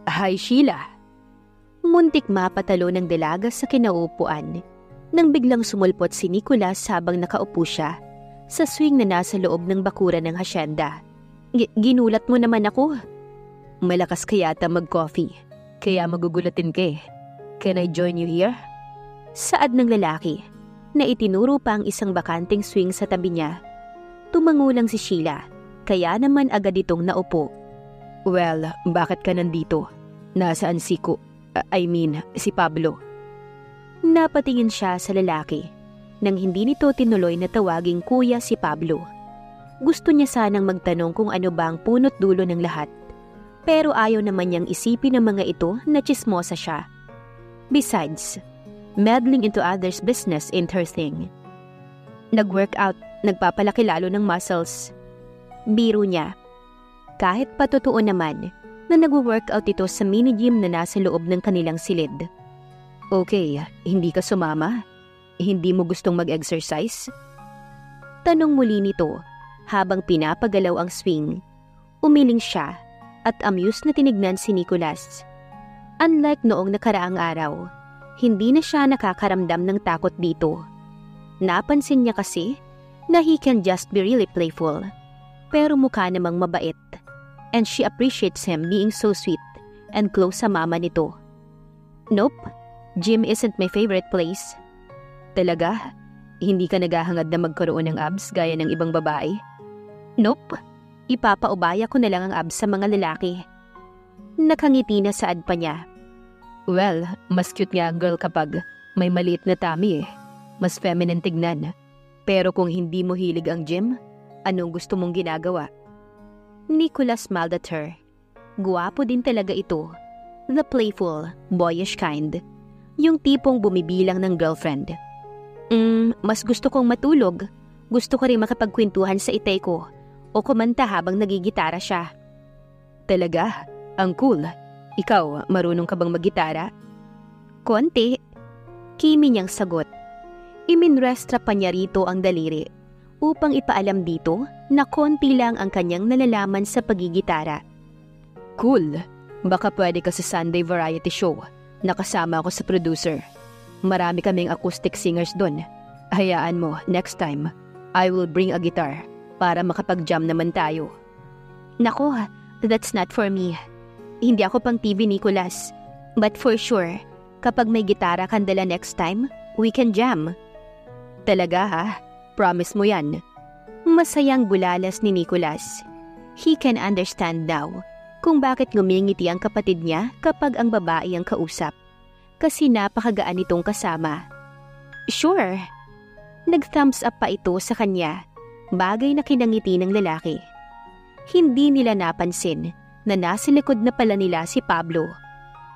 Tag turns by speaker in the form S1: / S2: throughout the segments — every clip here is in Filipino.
S1: Hi, Sheila. Muntik mapatalo ng dalaga sa kinaupuan nang biglang sumulpot si Nicholas habang nakaupo siya sa swing na nasa loob ng bakuran ng hasyenda. Ginulat mo naman ako. Malakas ka yata mag-coffee, kaya magugulatin ka eh. Can I join you here? Saad ng lalaki na itinuro pa ang isang bakanting swing sa tabi niya. Tumango lang si Sheila, kaya naman agad itong naupo. Well, bakit ka nandito? Nasaan si si Pablo? Napatingin siya sa lalaki nang hindi nito tinuloy na tawaging kuya si Pablo. Gusto niya sanang magtanong kung ano ba ang punot dulo ng lahat, pero ayaw naman niyang isipin ng mga ito na tsismosa siya. Besides, meddling into others' business ain't her thing. Nag-workout, nagpapalaki lalo ng muscles. Biro niya. Kahit patotoo naman na nag-workout ito sa mini-gym na nasa loob ng kanilang silid. Okay, hindi ka sumama? Hindi mo gustong mag-exercise? Tanong muli nito habang pinapagalaw ang swing. Umiling siya at amused na tinignan si Nicholas. Unlike noong nakaraang araw, hindi na siya nakakaramdam ng takot dito. Napansin niya kasi na he can just be really playful, pero mukha namang mabait. And she appreciates him being so sweet and close sa mama nito. Nope, gym isn't my favorite place. Talaga? Hindi ka naghahangad na magkaroon ng abs gaya ng ibang babae? Nope, ipapaubaya ko na lang ang abs sa mga lalaki. Nakangiti na saad pa niya. Well, mas cute nga ang girl kapag may maliit na tummy eh. Mas feminine tignan. Pero kung hindi mo hilig ang gym, anong gusto mong ginagawa? Nicholas smiled at her. Guwapo din talaga ito. The playful, boyish kind. Yung tipong bumibilang ng girlfriend. Mas gusto kong matulog. Gusto ko rin makapagkwentuhan sa itay ko o kumanta habang nagigitara siya. Talaga? Ang cool. Ikaw, marunong ka bang maggitara? Konti. Kimi niyang sagot. Iminrestra pa niya rito ang daliri upang ipaalam dito na konti lang ang kanyang nalalaman sa pagigitara. Cool. Baka pwede ka sa Sunday variety show. Nakasama ako sa producer. Marami kaming acoustic singers doon. Hayaan mo, next time, I will bring a guitar para makapag-jam naman tayo. Nako, that's not for me. Hindi ako pang TV, Nicholas. But for sure, kapag may gitara kang dala next time, we can jam. Talaga ha? Promise mo yan. Masayang bulalas ni Nicholas. He can understand now kung bakit ngumingiti ang kapatid niya kapag ang babae ang kausap. Kasi napakagaan nitong kasama. Sure. Nag-thumbs up pa ito sa kanya, bagay na kinangiti ng lalaki. Hindi nila napansin na nasa likod na pala nila si Pablo.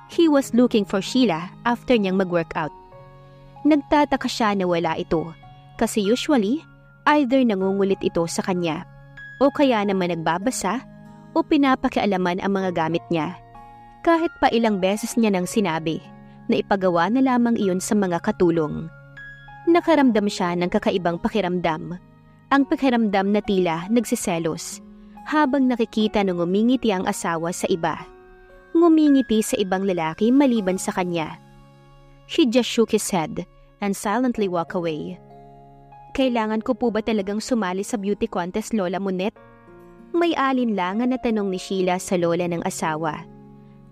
S1: He was looking for Sheila after niyang mag-workout. Nagtataka siya na wala ito kasi usually either nangungulit ito sa kanya o kaya naman nagbabasa o pinapakialaman ang mga gamit niya. Kahit pa ilang beses niya nang sinabi na ipagawa na lamang iyon sa mga katulong. Nakaramdam siya ng kakaibang pakiramdam. Ang pakiramdam na tila nagsiselos habang nakikita ng ngumingiti ang asawa sa iba. Ngumingiti sa ibang lalaki maliban sa kanya. He just shook his head and silently walked away. Kailangan ko po ba talagang sumali sa beauty contest, Lola Monet? May alinlangan na tanong ni Sheila sa lola ng asawa.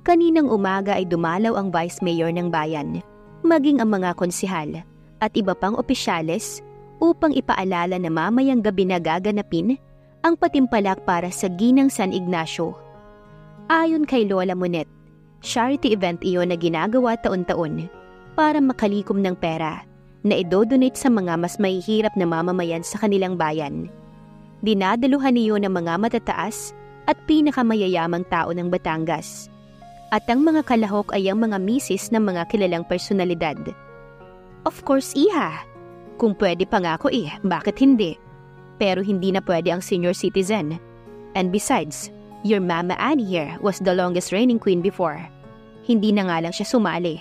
S1: Kaninang umaga ay dumalaw ang vice mayor ng bayan, maging ang mga konsihal at iba pang opisyales upang ipaalala na mamayang gabi na gaganapin ang patimpalak para sa Ginang San Ignacio. Ayon kay Lola Monet, charity event iyon na ginagawa taon-taon para makalikom ng pera na idodonate sa mga mas mahihirap na mamamayan sa kanilang bayan. Dinadaluhan niyo ng mga matataas at pinakamayayamang tao ng Batangas. At ang mga kalahok ay ang mga misis ng mga kilalang personalidad. Of course, iha. Kung pwede pa nga ako bakit hindi? Pero hindi na pwede ang senior citizen. And besides, your Mama Annie here was the longest reigning queen before. Hindi na nga lang siya sumali.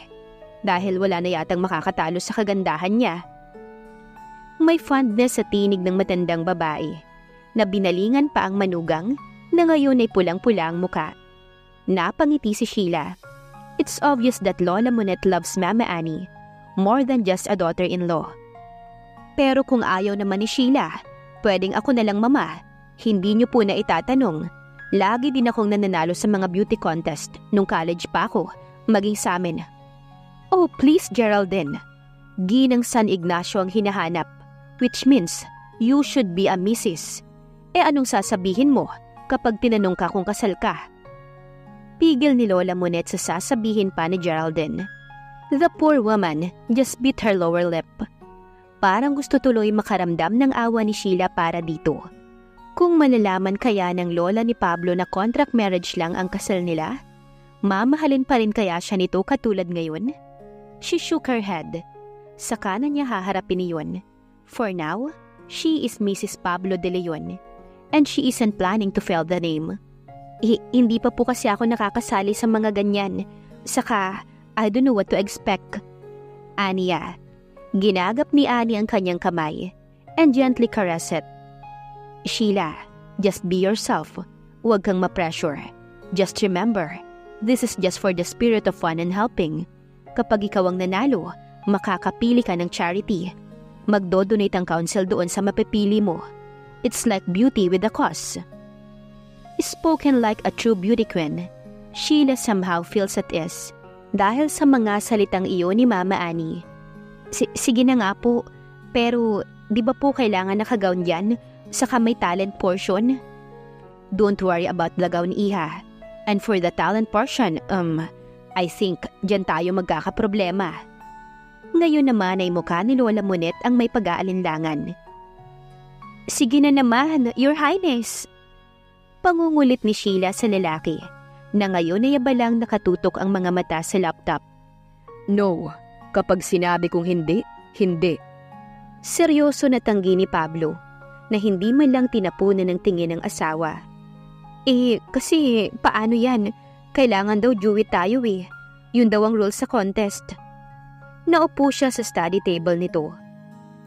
S1: Dahil wala na yatang makakatalo sa kagandahan niya. May fondness sa tinig ng matandang babae na binalingan pa ang manugang na ngayon ay pulang-pula ang muka. Napangiti si Sheila. It's obvious that Lola Monet loves Mama Annie more than just a daughter-in-law. Pero kung ayaw naman ni Sheila, pwedeng ako na lang mama. Hindi niyo po na itatanong. Lagi din akong nananalo sa mga beauty contest nung college pa ako, maging sa amin. Oh please Geraldine. Ginang San Ignacio ang hinahanap, which means you should be a Mrs. Anong sasabihin mo kapag tinanong ka kung kasal ka? Pigil ni Lola Monet sa sasabihin pa ni Geraldine. The poor woman just bit her lower lip. Parang gusto tuloy makaramdam ng awa ni Sheila para dito. Kung malalaman kaya ng lola ni Pablo na contract marriage lang ang kasal nila, mamahalin pa rin kaya siya nito katulad ngayon? She shook her head. Saka na niya haharapin iyon. For now, she is Mrs. Pablo de Leon and she isn't planning to fail the name. Hindi pa po kasi ako nakakasali sa mga ganyan. Saka, I don't know what to expect. Ania. Ginagap ni Annie ang kanyang kamay and gently caress it. Sheila, just be yourself. Huwag kang ma-pressure. Just remember, this is just for the spirit of fun and helping. Kapag ikaw ang nanalo, makakapili ka ng charity. Magdo-donate ang council doon sa mapipili mo. It's like beauty with a cause. Spoken like a true beauty queen, Sheila somehow feels at ease dahil sa mga salitang iyon ni Mama Annie. Sige na nga po, pero di ba po kailangan naka-gown yan? Saka may talent portion? Don't worry about the gown, Iha. And for the talent portion, I think dyan tayo magkakaproblema. Ngayon naman ay mukha ni Lola Monet ang may pag-aalinlangan. Sige na naman, Your Highness. Pangungulit ni Sheila sa lalaki na ngayon ay abalang nakatutok ang mga mata sa laptop. No, kapag sinabi kong hindi, hindi. Seryoso na tanggi ni Pablo na hindi man lang tinapunan ng tingin ng asawa. Kasi paano yan? Kailangan daw duet tayo eh. Yun daw ang rules sa contest. Naupo siya sa study table nito.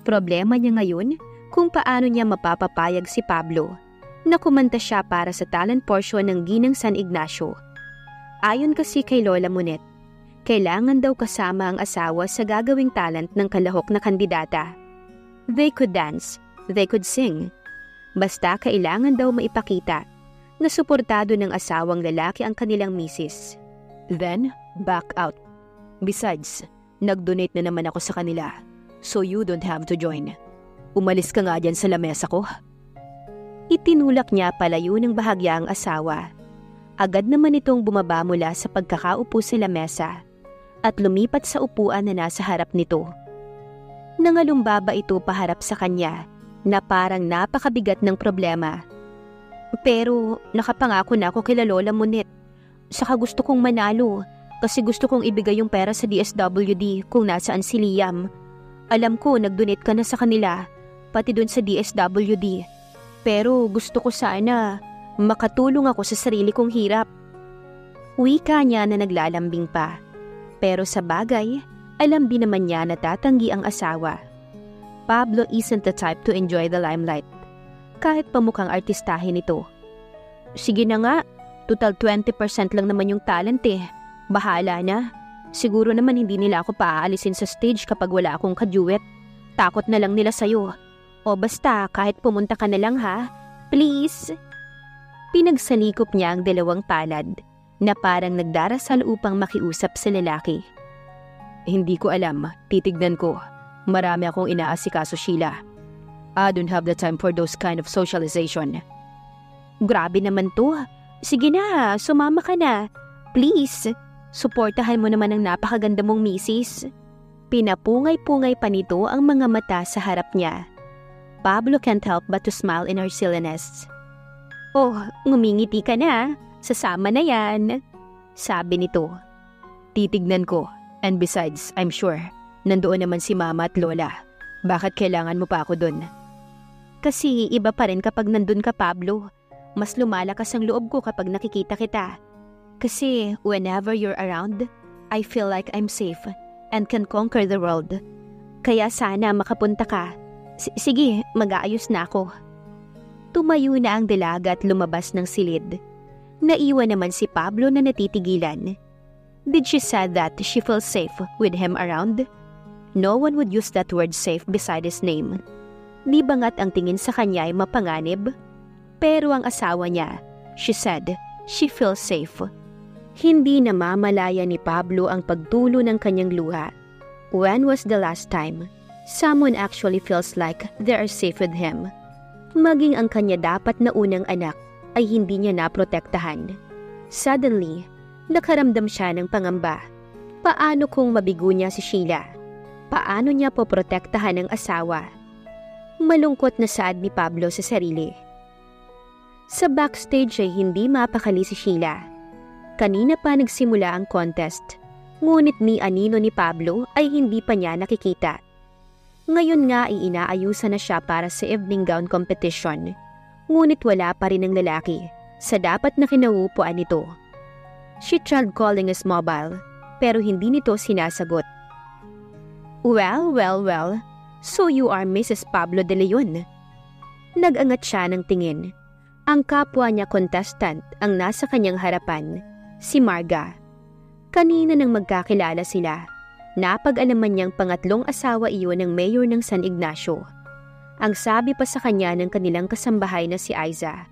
S1: Problema niya ngayon kung paano niya mapapapayag si Pablo na kumanta siya para sa talent portion ng Ginang San Ignacio. Ayon kasi kay Lola Monet, kailangan daw kasama ang asawa sa gagawing talent ng kalahok na kandidata. They could dance, they could sing. Basta kailangan daw maipakita na suportado ng asawang lalaki ang kanilang misis. Then, back out. Besides, nag-donate na naman ako sa kanila, so you don't have to join. Umalis ka nga dyan sa lamesa ko. Itinulak niya palayo ng bahagya ang asawa. Agad naman itong bumaba mula sa pagkakaupo sa lamesa at lumipat sa upuan na nasa harap nito. Nangalumbaba ito paharap sa kanya na parang napakabigat ng problema. Pero nakapangako na ako kila Lola Monet. Saka gusto kong manalo kasi gusto kong ibigay yung pera sa DSWD kung nasaan si Liam. Alam ko nag-donate ka na sa kanila, pati dun sa DSWD. Pero gusto ko sana makatulong ako sa sarili kong hirap. Wika niya na naglalambing pa. Pero sa bagay, alam din naman niya na tatanggi ang asawa. Pablo isn't the type to enjoy the limelight. Kahit pamukhang artistahin ito. Sige na nga, total 20% lang naman yung talent eh. Bahala na. Siguro naman hindi nila ako paaalisin sa stage kapag wala akong kaduet. Takot na lang nila sa'yo. O basta kahit pumunta ka na lang ha, please. Pinagsalikop niya ang dalawang palad na parang nagdarasal upang makiusap sa lalaki. Hindi ko alam, titignan ko. Marami akong inaasikaso, Sheila. I don't have the time for those kind of socialization. Grabe naman to. Sige na, sumama ka na. Please, suportahan mo naman ang napakaganda mong misis. Pinapungay-pungay pa nito ang mga mata sa harap niya. Pablo can't help but to smile in her silliness. Oh, ngumingiti ka na. Sasama na yan. Sabi nito. Titignan ko. And besides, I'm sure, nandoon naman si Mama at Lola. Bakit kailangan mo pa ako dun? Kasi iba pa rin kapag nandun ka, Pablo. Mas lumalakas ang loob ko kapag nakikita kita. Kasi whenever you're around, I feel like I'm safe and can conquer the world. Kaya sana makapunta ka. Sige, mag-aayos na ako. Tumayo na ang dalaga at lumabas ng silid. Naiwan naman si Pablo na natitigilan. Did she say that she feels safe with him around? No one would use that word safe beside his name. Di ba nga't ang tingin sa kanya ay mapanganib? Pero ang asawa niya, she said, she feels safe. Hindi namamalaya ni Pablo ang pagtulo ng kanyang luha. When was the last time someone actually feels like they are safe with him? Maging ang kanya dapat na unang anak ay hindi niya naprotektahan. Suddenly, nakaramdam siya ng pangamba. Paano kung mabigo niya si Sheila? Paano niya poprotektahan ang asawa? Malungkot na saad ni Pablo sa sarili. Sa backstage ay hindi mapakali si Sheila. Kanina pa nagsimula ang contest, ngunit ni anino ni Pablo ay hindi pa niya nakikita. Ngayon nga ay inaayusan na siya para sa evening gown competition. Ngunit wala pa rin ang lalaki sa dapat na kinauupuan nito. She tried calling his mobile, pero hindi nito sinasagot. Well, so you are Mrs. Pablo de Leon. Nag-angat siya ng tingin. Ang kapwa niya contestant ang nasa kanyang harapan, si Marga. Kanina nang magkakilala sila, napag-alaman niyang pangatlong asawa iyon ng mayor ng San Ignacio. Ang sabi pa sa kanya ng kanilang kasambahay na si Aiza,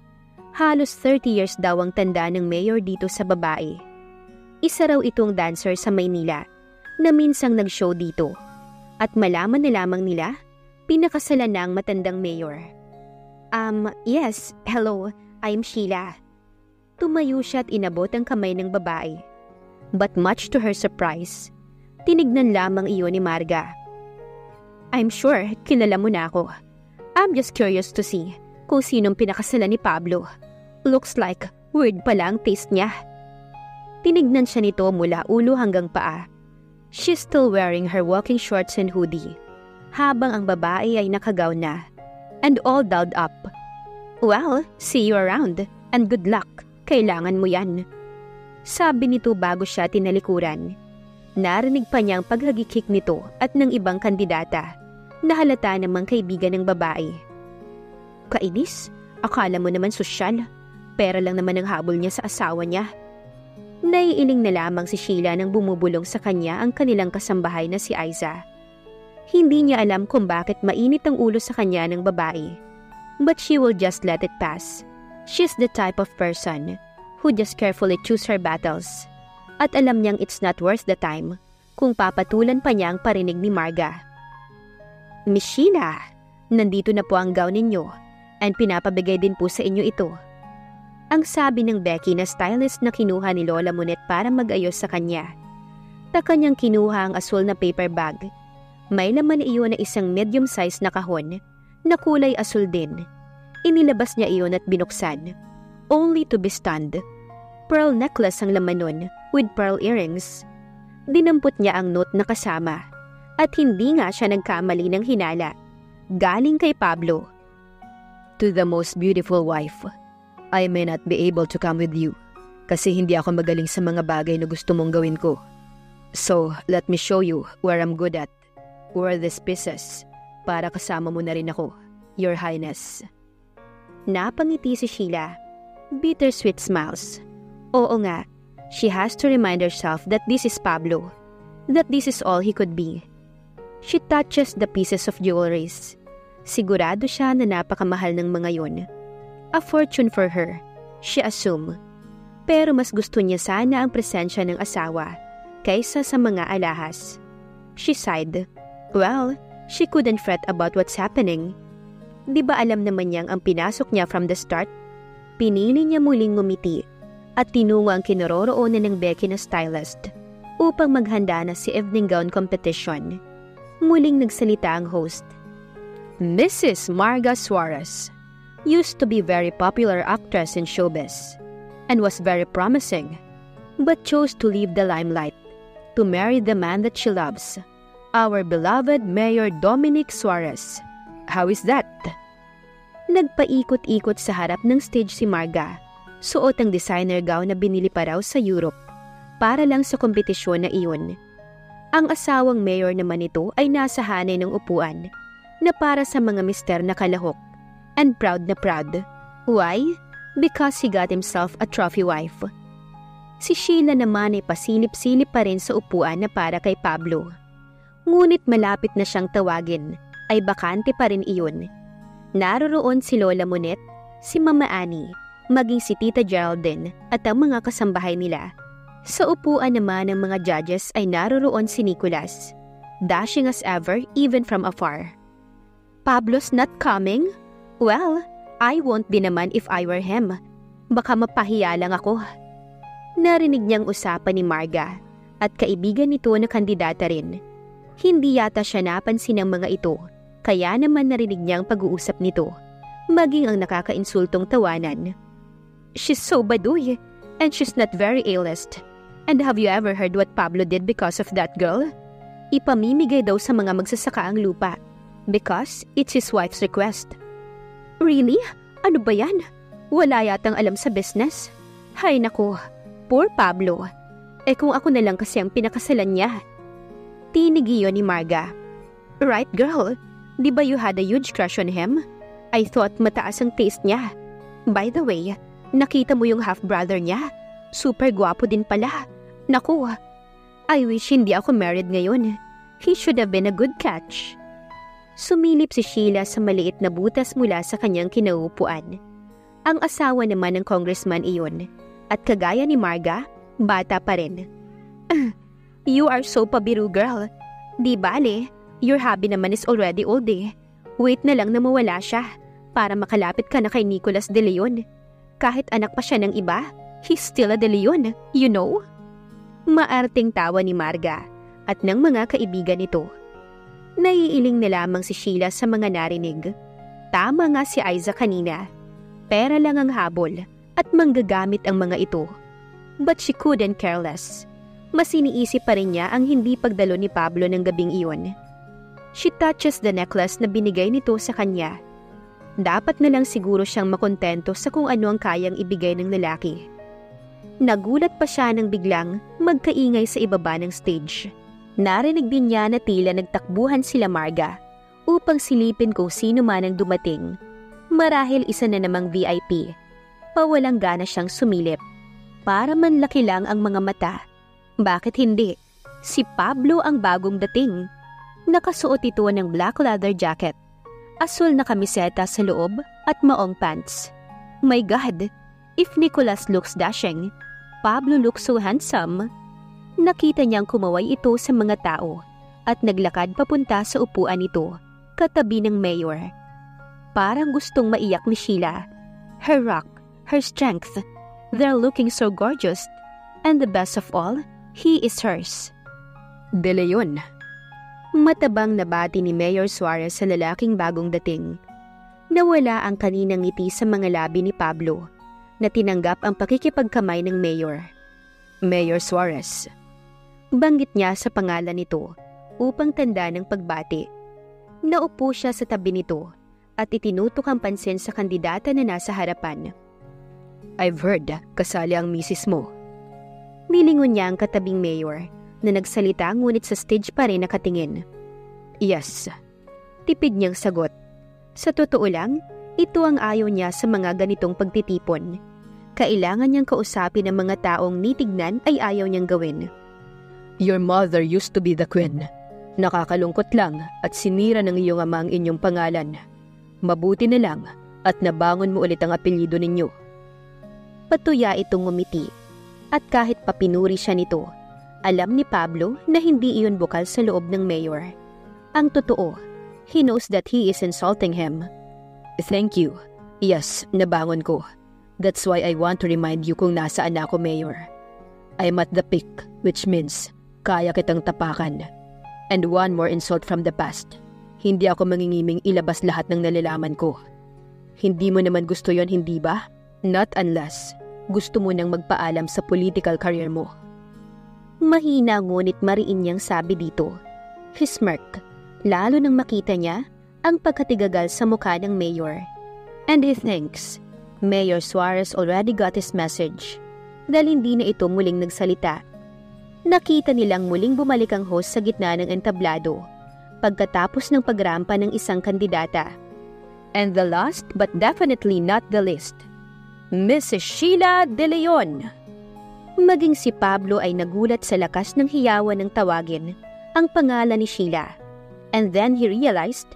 S1: halos 30 years daw ang tanda ng mayor dito sa babae. Isa raw itong dancer sa Maynila na minsang nag-show dito. At malaman na lamang nila, pinakasalan na ang matandang mayor. Yes, hello, I'm Sheila. Tumayo siya at inabot ang kamay ng babae. But much to her surprise, tinignan lamang iyon ni Marga. I'm sure, kilala mo na ako. I'm just curious to see kung sinong pinakasalan ni Pablo. Looks like weird pala ang taste niya. Tinignan siya nito mula ulo hanggang paa. She's still wearing her walking shorts and hoodie, habang ang babae ay nakagaw na, and all dolled up. Well, see you around, and good luck. Kailangan mo yan. Sabi nito bago siya tinalikuran. Narinig pa niyang paghagikik nito at ng ibang kandidata na halata namang kaibigan ng babae. Kainis? Akala mo naman sosyal. Pera lang naman ang habol niya sa asawa niya. Naiiling na lamang si Sheila nang bumubulong sa kanya ang kanilang kasambahay na si Aiza. Hindi niya alam kung bakit mainit ang ulo sa kanya ng babae. But she will just let it pass. She's the type of person who just carefully choose her battles. At alam niyang it's not worth the time kung papatulan pa niya ang parinig ni Marga. Miss Sheila, nandito na po ang gown ninyo and pinapabigay din po sa inyo ito. Ang sabi ng Becky na stylist na kinuha ni Lola Monet para mag-ayos sa kanya. Taka niyang kinuha ang asul na paper bag. May laman iyon na isang medium size na kahon na kulay asul din. Inilabas niya iyon at binuksan. Only to be stunned. Pearl necklace ang laman nun with pearl earrings. Dinampot niya ang note na kasama. At hindi nga siya nagkamali ng hinala. Galing kay Pablo. To the most beautiful wife, I may not be able to come with you kasi hindi ako magaling sa mga bagay na gusto mong gawin ko. So, let me show you where I'm good at. Wear these pieces para kasama mo na rin ako, Your Highness. Napangiti si Sheila. Bittersweet smiles. Oo nga, she has to remind herself that this is Pablo, that this is all he could be. She touches the pieces of jewelries. Sigurado siya na napakamahal ng mga yon. A fortune for her, she assumed. Pero mas gusto niya sana ang presensya ng asawa kaysa sa mga alahas. She sighed. Well, she couldn't fret about what's happening. Di ba alam naman niyang ang pinasok niya from the start? Pinili niya muling ngumiti at tinungo ang kinaroroonan ng Becky na stylist upang maghanda na si evening gown competition. Muling nagsalita ang host. Mrs. Marga Suarez used to be very popular actress in showbiz and was very promising, but chose to leave the limelight to marry the man that she loves, our beloved Mayor Dominic Suarez. How is that? Nagpaikot-ikot sa harap ng stage si Marga, suot ang designer gown na binili pa raw sa Europe para lang sa kompetisyon na iyon. Ang asawang mayor naman nito ay nasa hanay ng upuan na para sa mga mister na kalahok and proud na proud. Why? because he got himself a trophy wife. Si Sheila naman ay pasilip-silip pa rin sa upuan na para kay Pablo. Ngunit malapit na siyang tawagin, ay bakante pa rin iyon. Naroroon si Lola Monet, si Mama Annie, maging si Tita Geraldine at ang mga kasambahay nila. Sa upuan naman ng mga judges ay naroroon si Nicholas, dashing as ever even from afar. Pablo's not coming? Well, I won't din naman if I were him. Baka mapahiya lang ako. Narinig niyang usapan ni Marga at kaibigan nito na kandidata rin. Hindi yata siya napansin ng mga ito, kaya naman narinig niyang pag-uusap nito, maging ang nakakainsultong tawanan. She's so baduy, and she's not very A-list. And have you ever heard what Pablo did because of that girl? Ipamimigay daw sa mga magsasaka ang lupa, because it's his wife's request. Really? Ano ba yan? Wala yatang alam sa business. Hay nako, poor Pablo. Eh kung ako na lang kasi ang pinakasalan niya. Tinig iyon ni Marga. Right girl, di ba you had a huge crush on him? I thought mataas ang taste niya. By the way, nakita mo yung half-brother niya? Super gwapo din pala. Naku, I wish hindi ako married ngayon. He should have been a good catch. Sumilip si Sheila sa maliit na butas mula sa kanyang kinaupuan. Ang asawa naman ng congressman iyon. At kagaya ni Marga, bata pa rin. You are so pabiru girl. Di bale, your hubby naman is already old eh. Wait na lang na mawala siya para makalapit ka na kay Nicholas De Leon. Kahit anak pa siya ng iba, he's still a De Leon, you know? Maarting tawa ni Marga at ng mga kaibigan nito. Naiiling na lamang si Sheila sa mga narinig. Tama nga si Aiza kanina. Pera lang ang habol at manggagamit ang mga ito. But she couldn't care less. Mas iniisip pa rin niya ang hindi pagdalo ni Pablo ng gabing iyon. She touches the necklace na binigay nito sa kanya. Dapat na lang siguro siyang makontento sa kung ano ang kayang ibigay ng lalaki. Nagulat pa siya nang biglang magkaingay sa ibaba ng stage. Narinig din niya na tila nagtakbuhan sila Marga upang silipin kung sino man ang dumating. Marahil isa na namang VIP. Pawalang gana siyang sumilip. Para manlaki lang ang mga mata. Bakit hindi? Si Pablo ang bagong dating. Nakasuot ito ng black leather jacket, asul na kamiseta sa loob at maong pants. My God, if Nicholas looks dashing, Pablo looks so handsome. Nakita niyang kumaway ito sa mga tao at naglakad papunta sa upuan nito, katabi ng mayor. Parang gustong maiyak ni Sheila. Her rock, her strength, they're looking so gorgeous. And the best of all, he is hers. De Leon. Matabang nabati ni Mayor Suarez sa lalaking bagong dating. Nawala ang kaninang ngiti sa mga labi ni Pablo na tinanggap ang pakikipagkamay ng mayor. Mayor Suarez. Banggit niya sa pangalan nito upang tanda ng pagbati. Naupo siya sa tabi nito at itinutok ang pansin sa kandidata na nasa harapan. I've heard kasali ang misis mo. Nilingon niya ang katabing mayor na nagsalita ngunit sa stage pa rin nakatingin. Yes. Tipid niyang sagot. Sa totoo lang, ito ang ayaw niya sa mga ganitong pagtitipon. Kailangan niyang kausapin ang mga taong nitignan ay ayaw niyang gawin. Your mother used to be the queen. Nakakalungkot lang at sinira ng iyong ama ang inyong pangalan. Mabuti na lang at nabangon mo ulit ang apelyido ninyo. Patuya itong ngumiti. At kahit papinuri siya nito, alam ni Pablo na hindi iyon bukal sa loob ng mayor. Ang totoo, he knows that he is insulting him. Thank you. Yes, nabangon ko. That's why I want to remind you kung nasaan ako, Mayor. I'm at the peak, which means kaya kitang tapakan. And one more insult from the past. Hindi ako mangingiming ilabas lahat ng nalalaman ko. Hindi mo naman gusto yon, hindi ba? Not unless gusto mo nang magpaalam sa political career mo. Mahina ngunit mariin niyang sabi dito. He smirked, lalo nang makita niya ang pagkatigagal sa mukha ng mayor. And he thinks, Mayor Suarez already got his message dahil hindi na ito muling nagsalita. Nakita nilang muling bumalik ang host sa gitna ng entablado pagkatapos ng pagrampa ng isang kandidata. And the last but definitely not the least, Mrs. Sheila De Leon. Maging si Pablo ay nagulat sa lakas ng hiyawan ng tawagin ang pangalan ni Sheila. And then he realized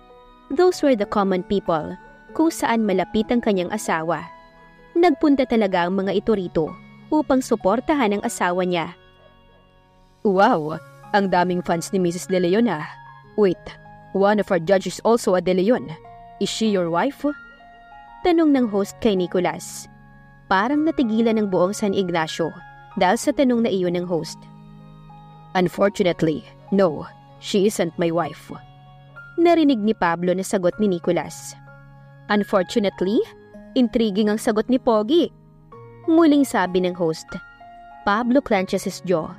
S1: those were the common people kung saan malapit ang kanyang asawa. Nagpunta talaga ang mga ito rito upang suportahan ang asawa niya. Wow, ang daming fans ni Mrs. De Leon ah. Wait, one of our judges also a De Leon. Is she your wife? Tanong ng host kay Nicholas. Parang natigilan ng buong San Ignacio dahil sa tanong na iyon ng host. Unfortunately, no, she isn't my wife. Narinig ni Pablo na sagot ni Nicholas. Unfortunately, intriguing ang sagot ni Pogi. Muling sabi ng host. Pablo clenches his jaw.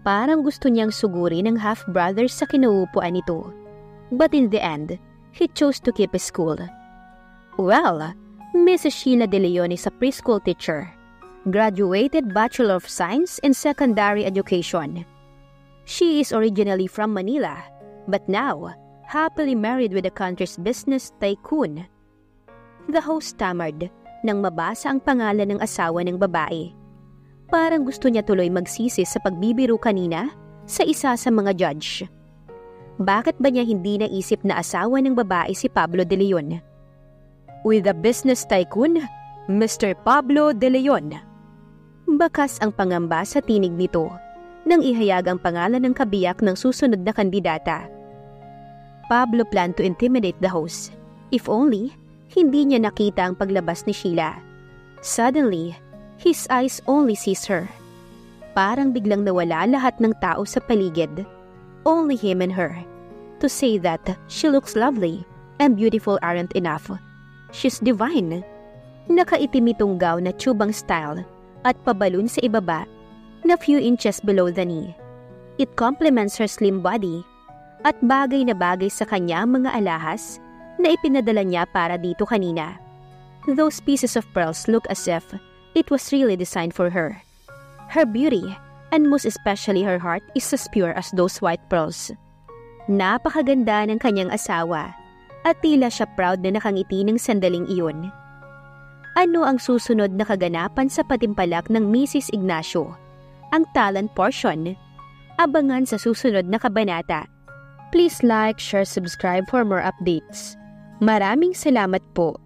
S1: Parang gusto niyang sugurin ang half-brothers sa kinauupuan nito. But in the end, he chose to keep his cool. Well, Mrs. Sheila De Leon is a preschool teacher. Graduated Bachelor of Science in Secondary Education. She is originally from Manila, but now, happily married with the country's business tycoon. The host stammered nang mabasa ang pangalan ng asawa ng babae. Parang gusto niya tuloy magsisi sa pagbibiro kanina sa isa sa mga judge. Bakit ba niya hindi naisip na asawa ng babae si Pablo De Leon? With the business tycoon, Mr. Pablo De Leon. Bakas ang pangamba sa tinig nito nang ihayag ang pangalan ng kabiyak ng susunod na kandidata. Pablo planned to intimidate the host. If only, hindi niya nakita ang paglabas ni Sheila. Suddenly, his eyes only sees her. Parang biglang nawala lahat ng tao sa paligid. Only him and her. To say that she looks lovely and beautiful aren't enough. She's divine. Nakaitim itong gown na tubang style at pabalon sa ibaba na few inches below the knee. It complements her slim body at bagay na bagay sa kanya ang mga alahas na ipinadala niya para dito kanina. Those pieces of pearls look as if it was really designed for her. Her beauty, and most especially her heart, is as pure as those white pearls. Napakaganda ng kanyang asawa at tila siya proud na nakangiti ng sandaling iyon. Ano ang susunod na kaganapan sa patimpalak ng Mrs. Ignacio? Ang talent portion. Abangan sa susunod na kabanata. Please like, share, subscribe for more updates. Maraming salamat po.